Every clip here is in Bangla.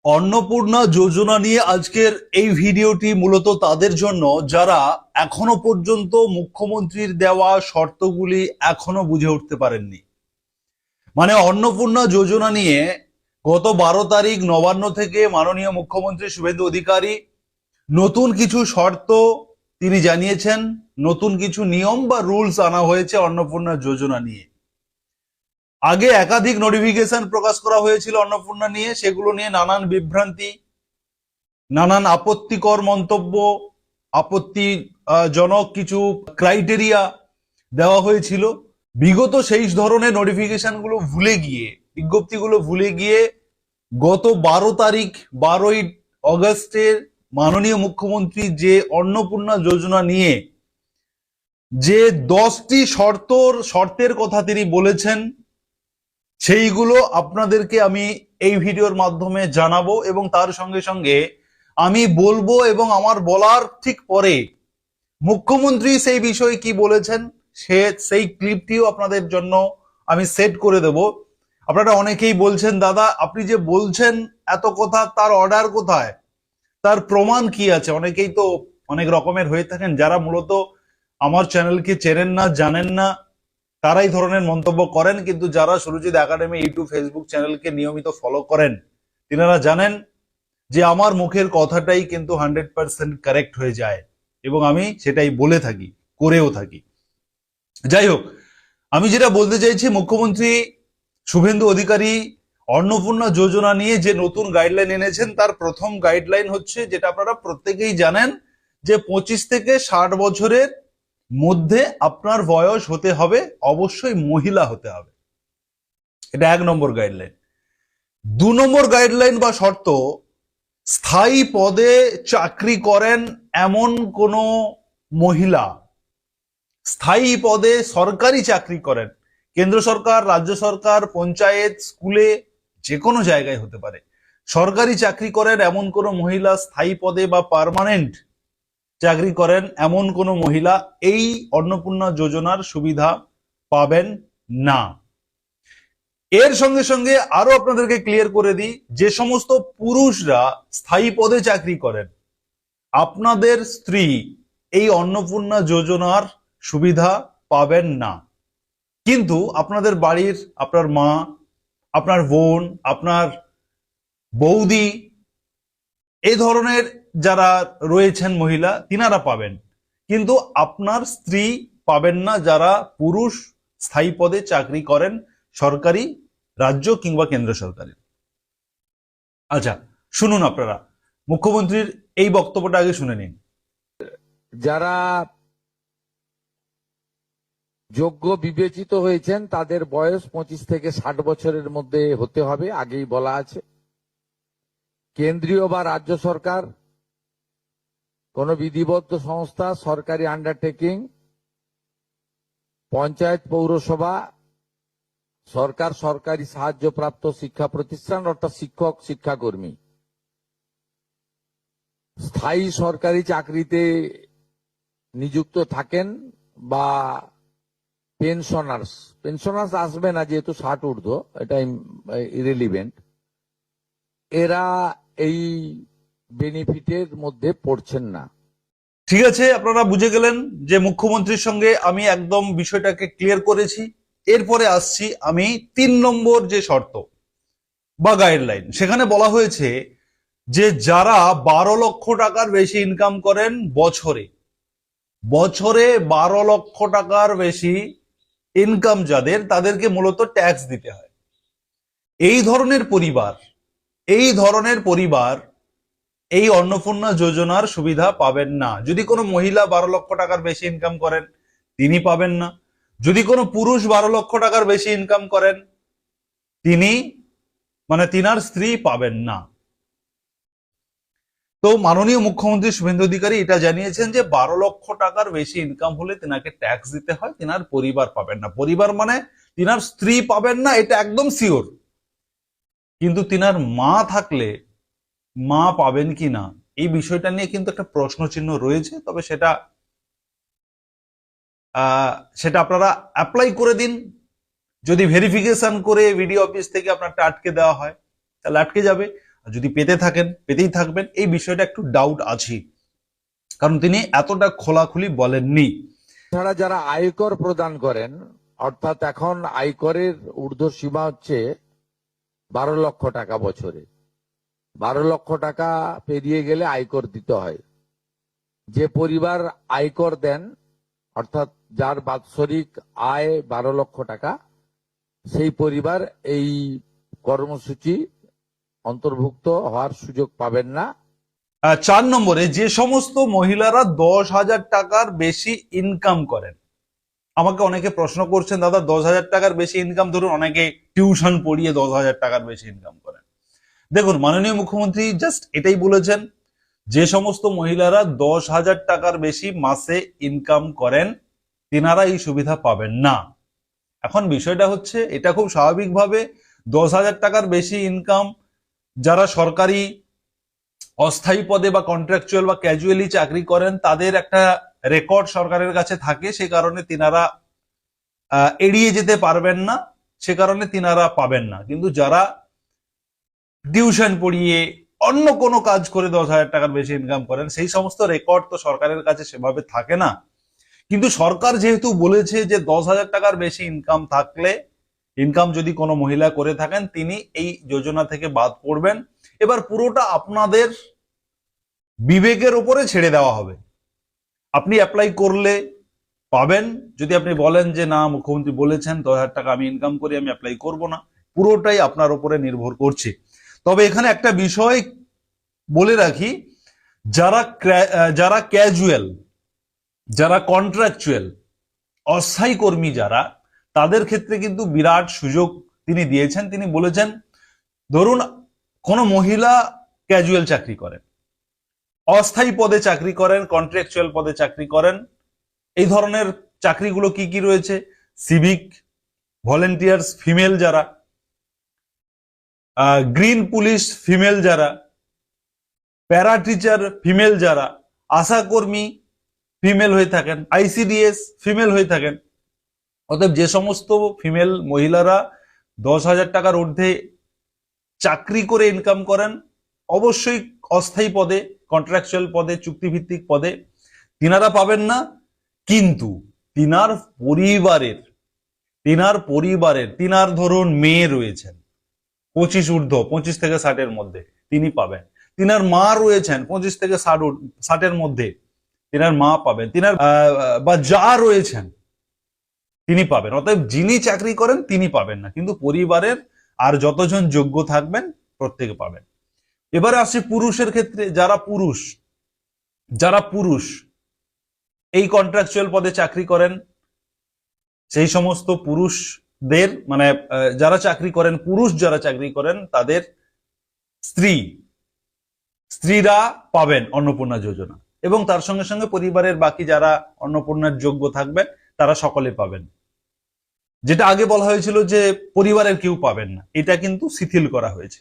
অন্নপূর্ণা যোজনা নিয়ে আজকের এই ভিডিওটি মূলত তাদের জন্য যারা এখনো পর্যন্ত মুখ্যমন্ত্রীর দেওয়া শর্তগুলি এখনো বুঝে উঠতে পারেননি। মানে অন্নপূর্ণা যোজনা নিয়ে গত 12 তারিখ নবান্ন থেকে মাননীয় মুখ্যমন্ত্রী শুভেন্দু অধিকারী নতুন কিছু শর্ত তিনি জানিয়েছেন, নতুন কিছু নিয়ম বা রুলস আনা হয়েছে অন্নপূর্ণা যোজনা নিয়ে। আগে একাধিক নোটিফিকেশন প্রকাশ করা হয়েছিল অন্নপূর্ণা নিয়ে, সেগুলো নিয়ে নানান বিভ্রান্তি, নানান আপত্তিকর মন্তব্য, আপত্তিজনক কিছু ক্রাইটেরিয়া দেওয়া হয়েছিল। বিগত সেই ধরনের নোটিফিকেশনগুলো ভুলে গিয়ে, বিজ্ঞপ্তিগুলো ভুলে গিয়ে গত 12 তারিখ 12ই অগস্টের মাননীয় মুখ্যমন্ত্রী যে অন্নপূর্ণা যোজনা নিয়ে যে 10টি শর্তের কথা তিনি বলেছেন, সেইগুলো আপনাদেরকে আমি এই ভিডিওর মাধ্যমে জানাবো এবং তার সঙ্গে সঙ্গে আমি বলবো এবং আমার বলার ঠিক পরে মুখ্যমন্ত্রী সেই বিষয়ে কি বলেছেন সেই ক্লিপটিও আপনাদের জন্য আমি সেট করে দেব। আপনারা অনেকেই বলছেন, দাদা আপনি যে বলছেন এত কথা, তার অর্ডার কোথায়, তার প্রমাণ কি আছে? অনেকেই তো অনেক রকমের হয়ে থাকেন, যারা মূলত আমার চ্যানেলকে চেনেন না, জানেন না, তারাই ধরনের মন্তব্য করেন। কিন্তু যারা সুরজিৎ একাডেমি ইউটিউব ফেসবুক চ্যানেলকে নিয়মিত ফলো করেন, তিনারা জানেন যে আমার মুখের কথাটাই কিন্তু 100% কারেক্ট হয়ে যায় এবং আমি সেটাই বলে থাকি, করেও থাকি। যাই হোক, আমি যেটা বলতে চাইছি, মুখ্যমন্ত্রী শুভেন্দু অধিকারী অন্নপূর্ণা যোজনা নিয়ে যে নতুন গাইডলাইন এনেছেন, তার প্রথম গাইডলাইন হচ্ছে, যেটা আপনারা প্রত্যেকেই জানেন, যে 25 থেকে 60 বছরের মধ্যে আপনার বয়স হতে হবে, অবশ্যই মহিলা হতে হবে। এটা 1 নম্বর গাইডলাইন। 2 নম্বর গাইডলাইন বা শর্ত, স্থায়ী পদে চাকরি করেন এমন কোন মহিলা, স্থায়ী পদে সরকারি চাকরি করেন, কেন্দ্র সরকার, রাজ্য সরকার, পঞ্চায়েত, স্কুলে, যে কোনো জায়গায় হতে পারে, সরকারি চাকরি করেন এমন কোন মহিলা, স্থায়ী পদে বা পার্মানেন্ট চাকরি করেন এমন কোন মহিলা এই অন্নপূর্ণা যোজনার সুবিধা পাবেন না। এর সঙ্গে সঙ্গে আরো আপনাদেরকে ক্লিয়ার করে দিই, যে সমস্ত পুরুষরা স্থায়ী পদে চাকরি করেন, আপনাদের স্ত্রী এই অন্নপূর্ণা যোজনার সুবিধা পাবেন না। কিন্তু আপনাদের বাড়ির আপনার মা, আপনার বোন, আপনার বৌদি, এই ধরনের যারা রয়েছেন মহিলা, তিনারা পাবেন। কিন্তু আপনার স্ত্রী পাবেন না, যারা পুরুষ স্থায়ী পদে চাকরি করেন সরকারি, রাজ্য কিংবা কেন্দ্র সরকারের। আচ্ছা, শুনুন আপনারা মুখ্যমন্ত্রীর এই বক্তব্যটা আগে শুনে নিন। যারা যোগ্য বিবেচিত হয়েছেন তাদের বয়স 25 থেকে 60 বছরের মধ্যে হতে হবে, আগেই বলা আছে। কেন্দ্রীয় বা রাজ্য সরকার, কোন বিধিবদ্ধ সংস্থা, সরকারি আন্ডারটেকিং, পঞ্চায়েত, পৌরসভা, সরকার, সরকারি সাহায্যপ্রাপ্ত শিক্ষা প্রতিষ্ঠান অর্থাৎ শিক্ষক, শিক্ষাকর্মী, স্থায়ী সরকারি চাকরিতে নিযুক্ত থাকেন বা পেনশনার্স আসবে না যেহেতু 60 ঊর্ধ্ব, এটা ইরেলিভেন্ট, এরা এই বেনিফিটের মধ্যে পড়ছেন না। ঠিক আছে, আপনারা বুঝে গেলেন যে মুখ্যমন্ত্রীর সঙ্গে আমি একদম বিষয়টাকে ক্লিয়ার করেছি। এরপরে আসছি আমি 3 নম্বর যে শর্ত বা গাইডলাইন। সেখানে বলা হয়েছে যে যারা 12 লক্ষ টাকার বেশি ইনকাম করেন বছরে 12 লক্ষ টাকার বেশি ইনকাম যাদের, তাদেরকে মূলত ট্যাক্স দিতে হয়। এই ধরনের পরিবার এই অন্নপূর্ণা যোজনার সুবিধা পাবেন না। যদি কোনো মহিলা 12 লক্ষ টাকার বেশি ইনকাম করেন, তিনি পাবেন না। যদি কোনো পুরুষ 12 লক্ষ টাকার বেশি ইনকাম করেন, তিনার স্ত্রী পাবেন না। তো মাননীয় মুখ্যমন্ত্রী শুভেন্দু অধিকারী এটা জানিয়েছেন যে 12 লক্ষ টাকার বেশি ইনকাম হলে তিনাকে ট্যাক্স দিতে হয়, তিনার পরিবার পাবেন না। পরিবার মানে তিনার স্ত্রী পাবেন না, এটা একদম শিওর। কিন্তু তিনার মা থাকলে মা পাবেন কি না, এই বিষয়টা নিয়ে কিন্তু একটা প্রশ্ন চিহ্ন রয়েছে। তবে সেটা আপনারা অ্যাপ্লাই করে দিন। যদি ভেরিফিকেশন করে ভিডিও অফিস থেকে আপনারটা আটকে দেওয়া হয়, তাহলে আটকে যাবে। যদি পেতে থাকেন, পেতেই থাকবেন, এই বিষয়টা একটু ডাউট আছে, কারণ তিনি এতটা খোলাখুলি বলেননি। ছাড়া যারা আয়কর প্রদান করেন, অর্থাৎ এখন আয়করের ঊর্ধ্বসীমা হচ্ছে 12 লক্ষ টাকা বছরে। 12 লক্ষ টাকা পেরিয়ে গেলে আয়কর দিতে হয়। যে পরিবার আয়কর দেন, অর্থাৎ যার বাৎসরিক আয় 12 লক্ষ টাকা, সেই পরিবার এই কর্মসূচি অন্তর্ভুক্ত হওয়ার সুযোগ পাবেন না। 4 নম্বরে, যে সমস্ত মহিলারা 10,000 টাকার বেশি ইনকাম করেন। আমাকে অনেকে প্রশ্ন করছেন, দাদা 10,000 টাকার বেশি ইনকাম, ধরুন অনেকে টিউশন পড়িয়ে 10,000 টাকার বেশি ইনকাম করেন। দেখুন, মাননীয় মুখ্যমন্ত্রী জাস্ট এটাই বলেছেন, যে সমস্ত মহিলারা 10,000 টাকার বেশি মাসে ইনকাম করেন তিনারা এই সুবিধা পাবেন না। এখন বিষয়টা হচ্ছে, এটা খুব স্বাভাবিকভাবে 10,000 টাকার বেশি ইনকাম যারা সরকারি অস্থায়ী পদে বা কন্ট্রাকচুয়াল বা ক্যাজুয়ালি চাকরি করেন, তাদের একটা রেকর্ড সরকারের কাছে থাকে, সে কারণে তিনারা এড়িয়ে যেতে পারবেন না, সে কারণে তিনারা পাবেন না। কিন্তু যারা টিউশন পড়িয়ে অন্য কোনো কাজ করে 10,000 টাকার বেশি ইনকাম করেন, সেই সমস্ত রেকর্ড তো সরকারের কাছে সেভাবে থাকে না। কিন্তু সরকার যেহেতু বলেছে যে 10,000 টাকার বেশি ইনকাম থাকলে, ইনকাম যদি কোনো মহিলা করে থাকেন, তিনি এই যোজনা থেকে বাদ পড়বেন। এবার পুরোটা আপনাদের বিবেকের উপরে ছেড়ে দেওয়া হবে। আপনি অ্যাপ্লাই করলে পাবেন, যদি আপনি বলেন যে না, মুখ্যমন্ত্রী বলেছেন 10,000 টাকা আমি ইনকাম করি, আমি অ্যাপ্লাই করব না, পুরোটাই আপনার উপরে নির্ভর করছে। তবে এখানে একটা বিষয় বলে রাখি, যারা ক্যাজুয়াল, যারা কন্ট্রাকচুয়াল, অস্থায়ী কর্মী যারা, তাদের ক্ষেত্রে কিন্তু বিরাট সুযোগ তিনি দিয়েছেন। তিনি বলেছেন, ধরুন কোনো মহিলা ক্যাজুয়াল চাকরি করেন, অস্থায়ী পদে চাকরি করেন, কন্ট্রাকচুয়াল পদে চাকরি করেন, এই ধরনের চাকরিগুলো কি কি রয়েছে? সিভিক ভলেন্টিয়ার্স ফিমেল যারা, গ্রিন পুলিশ ফিমেল যারা, প্যারা টিচার ফিমেল যারা, আশাকর্মী ফিমেল হয়ে থাকেন, আইসিডিএস ফিমেল হয়ে থাকেন। অতএব যে সমস্ত ফিমেল মহিলারা 10,000 টাকার ঊর্ধ্বে চাকরি করে ইনকাম করেন, অবশ্যই অস্থায়ী পদে, কন্ট্রাকচুয়াল পদে, চুক্তিভিত্তিক পদে, তিনারা পাবেন না। কিন্তু তিনার পরিবারের তিনার ধরুন মেয়ে রয়েছেন 25 থেকে 60-এর মধ্যে, তিনি পাবেন। তিনার মা রয়েছেন 25 থেকে 60-এর মধ্যে, তিনার মা পাবেন। তিনার বা যা রয়েছেন তিনি পাবেন। অতএব যিনি চাকরি করেন তিনি পাবেন না, কিন্তু পরিবারের আর যতজন যোগ্য থাকবেন প্রত্যেকে পাবেন। এবারে আসছে পুরুষের ক্ষেত্রে। যারা পুরুষ এই কন্ট্রাকচুয়াল পদে চাকরি করেন, সেই সমস্ত পুরুষদের, মানে যারা চাকরি করেন, পুরুষ যারা চাকরি করেন, তাদের স্ত্রীরা পাবেন অন্নপূর্ণা যোজনা, এবং তার সঙ্গে সঙ্গে পরিবারের বাকি যারা অন্নপূর্ণার যোগ্য থাকবেন তারা সকলে পাবেন। যেটা আগে বলা হয়েছিল যে পরিবারের কেউ পাবেন না, এটা কিন্তু শিথিল করা হয়েছে।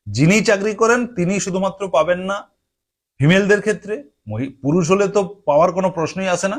যিনি চাকরি করেন তিনি শুধুমাত্র পাবেন না ফিমেলদের ক্ষেত্রে, পুরুষ হলে তো পাওয়ার কোনো প্রশ্নই আসে না,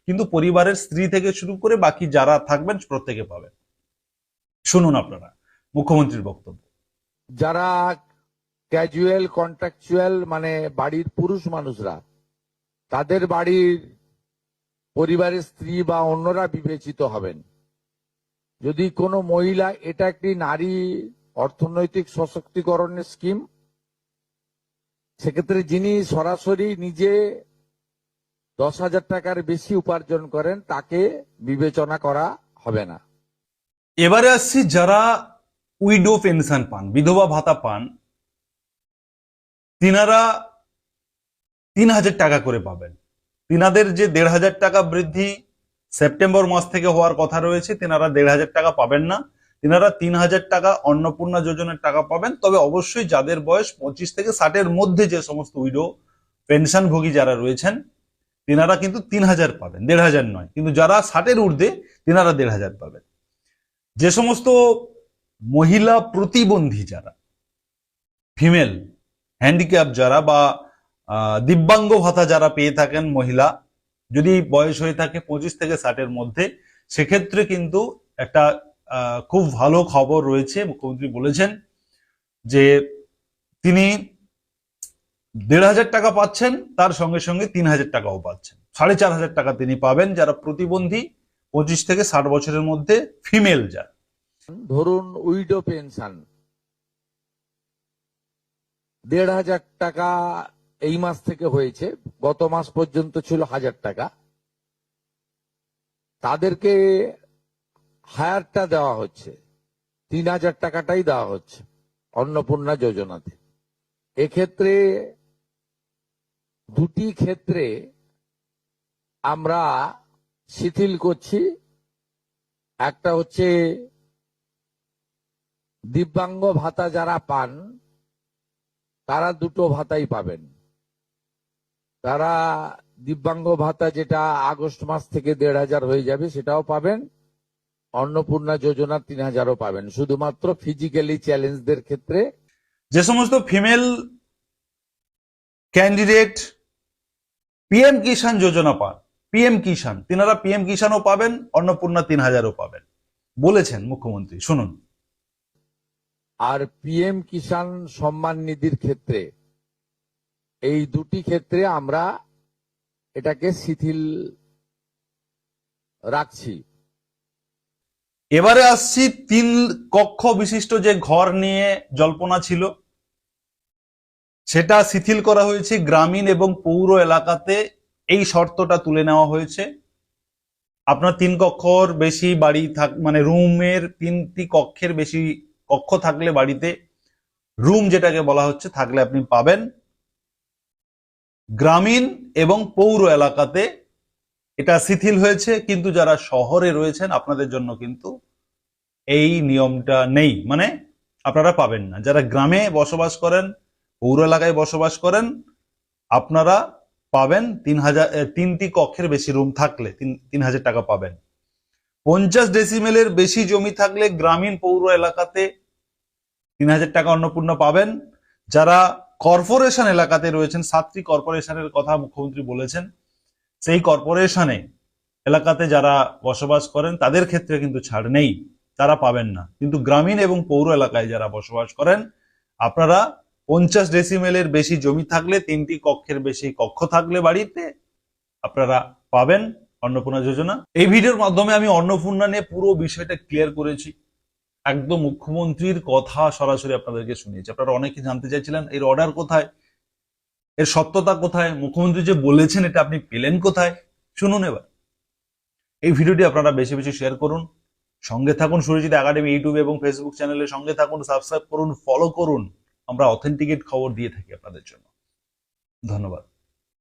কিন্তু পরিবারের স্ত্রী থেকে শুরু করে বাকি যারা থাকবেন প্রত্যেকে পাবেন। শুনুন আপনারা মুখ্যমন্ত্রীর বক্তব্য। যারা ক্যাজুয়াল কন্ট্রাকচুয়াল, মানে বাড়ির পুরুষ মানুষরা, তাদের বাড়ির পরিবারের স্ত্রী বা অন্যরা বিবেচিত হবেন। যদি কোনো মহিলা, এটা একটি নারী অর্থনৈতিক সশক্তিকরণের স্কিম, সেক্ষেত্রে যিনি সরাসরি নিজে 10,000 টাকার বেশি উপার্জন করেন, তাকে বিবেচনা করা হবে না। এবারে আসছি যারা উইডো পেনশন পান, বিধবা ভাতা পান, তিনারা 3,000 টাকা করে পাবেন। তিনাদের যে 1,500 টাকা বৃদ্ধি সেপ্টেম্বর মাস থেকে হওয়ার কথা রয়েছে, তিনারা 1,500 টাকা পাবেন না, তিনারা 3,000 টাকা অন্নপূর্ণা যোজনার টাকা পাবেন। তবে অবশ্যই যাদের বয়স 25 থেকে 60-এর মধ্যে, যে সমস্ত উইডো পেনশনভোগী যারা রয়েছেন, তিনারা কিন্তু 3,000 পাবেন, 1,500 নয়। কিন্তু যারা 60-এর ঊর্ধ্বে, তিনারা 1,500 পাবেন। যে সমস্ত মহিলা প্রতিবন্ধী যারা, ফিমেল হ্যান্ডিক্যাপ যারা, বা দিব্যাঙ্গ ভাতা যারা পেয়ে থাকেন মহিলা, যদি বয়স হয়ে থাকে 25 থেকে 60-এর মধ্যে, সেক্ষেত্রে কিন্তু একটা খুব ভালো খবর রয়েছে। মুখ্যমন্ত্রী বলেছেন যে তিনি 1,500 টাকা পাচ্ছেন, তার সঙ্গে সঙ্গে 3,000 টাকাও পাচ্ছেন। 4,500 টাকা তিনি পাবেন যারা প্রতিবন্ধী 25 থেকে 60 বছরের মধ্যে ফিমেল যারা। ধরুন উইডো পেনশন 1,500 টাকা এই মাস থেকে হয়েছে, গত মাস পর্যন্ত ছিল 1,000 টাকা। তাদেরকে হায়ারটা দেওয়া হচ্ছে, 3,000 টাকাটাই দেওয়া হচ্ছে অন্নপূর্ণা যোজনাতে। এক্ষেত্রে দুটি ক্ষেত্রে আমরা শিথিল করছি। একটা হচ্ছে দিব্যাঙ্গ ভাতা যারা পান তারা দুটো ভাতাই পাবেন। তারা দিব্যাঙ্গ ভাতা যেটা আগস্ট মাস থেকে 1,500 হয়ে যাবে সেটাও পাবেন, অন্নপূর্ণা যোজনা 3,000ও পাবেন। শুধুমাত্র ফিজিক্যালি চ্যালেঞ্জদের ক্ষেত্রে যে সমস্ত ফিমেল ক্যান্ডিডেট পিএম কিষাণ যোজনা পান, পিএম কিষাণ, তিনারা পিএম কিষাণও পাবেন, অন্নপূর্ণা 3,000ও পাবেন বলেছেন মুখ্যমন্ত্রী। শুনুন। আর পিএম কিষাণ সম্মান নিধির ক্ষেত্রে, এই দুটি ক্ষেত্রে আমরা এটাকে শিথিল রাখছি। এবারে আসছি 3 কক্ষ বিশিষ্ট যে ঘর নিয়ে জল্পনা ছিল, সেটা শিথিল করা হয়েছে। গ্রামীণ এবং পৌর এলাকাতে এই শর্তটা তুলে নেওয়া হয়েছে। আপনার 3 কক্ষর বেশি বাড়ি মানে রুমের 3টি কক্ষের বেশি কক্ষ থাকলে বাড়িতে, রুম যেটাকে বলা হচ্ছে, থাকলে আপনি পাবেন। গ্রামীণ এবং পৌর এলাকাতে এটা শিথিল হয়েছে, কিন্তু যারা শহরে রয়েছেন আপনাদের জন্য কিন্তু এই নিয়মটা নেই, মানে আপনারা পাবেন না। যারা গ্রামে বসবাস করেন, পৌর এলাকায় বসবাস করেন, আপনারা পাবেন 3টি কক্ষের বেশি রুম থাকলে 3,000 টাকা পাবেন। 50 ডেসিমেলের বেশি জমি থাকলে গ্রামীণ পৌর এলাকাতে 3,000 টাকা অন্নপূর্ণা পাবেন। যারা কর্পোরেশন এলাকাতে রয়েছেন, 7টি কর্পোরেশনের কথা মুখ্যমন্ত্রী বলেছেন, সেই কর্পোরেশনে এলাকাতে যারা বসবাস করেন তাদের ক্ষেত্রে কিন্তু ছাড় নেই, তারা পাবেন না। কিন্তু গ্রামীণ এবং পৌর এলাকায় যারা বসবাস করেন, আপনারা 50 ডেসিমেলের বেশি জমি থাকলে, 3টি কক্ষের বেশি কক্ষ থাকলে বাড়িতে, আপনারা পাবেন অন্নপূর্ণা যোজনা। এই ভিডিওর মাধ্যমে আমি অন্নপূর্ণা নিয়ে পুরো বিষয়টা ক্লিয়ার করেছি, একদম মুখ্যমন্ত্রীর কথা সরাসরি আপনাদেরকে শুনিয়েছি। আপনারা অনেকে জানতে চাইছিলেন এর অর্ডার কোথায়, এর সত্যতা কোথায়, মুখ্যমন্ত্রী যে বলেছেন এটা আপনি পেলেন কোথায়। শুনুন এবার। এই ভিডিওটি আপনারা বেশি বেশি শেয়ার করুন, সঙ্গে থাকুন সুরজিৎ একাডেমি ইউটিউব এবং ফেসবুক চ্যানেলে, সঙ্গে থাকুন, সাবস্ক্রাইব করুন, ফলো করুন। আমরা অথেন্টিকেট খবর দিয়ে থাকি আপনাদের জন্য। ধন্যবাদ।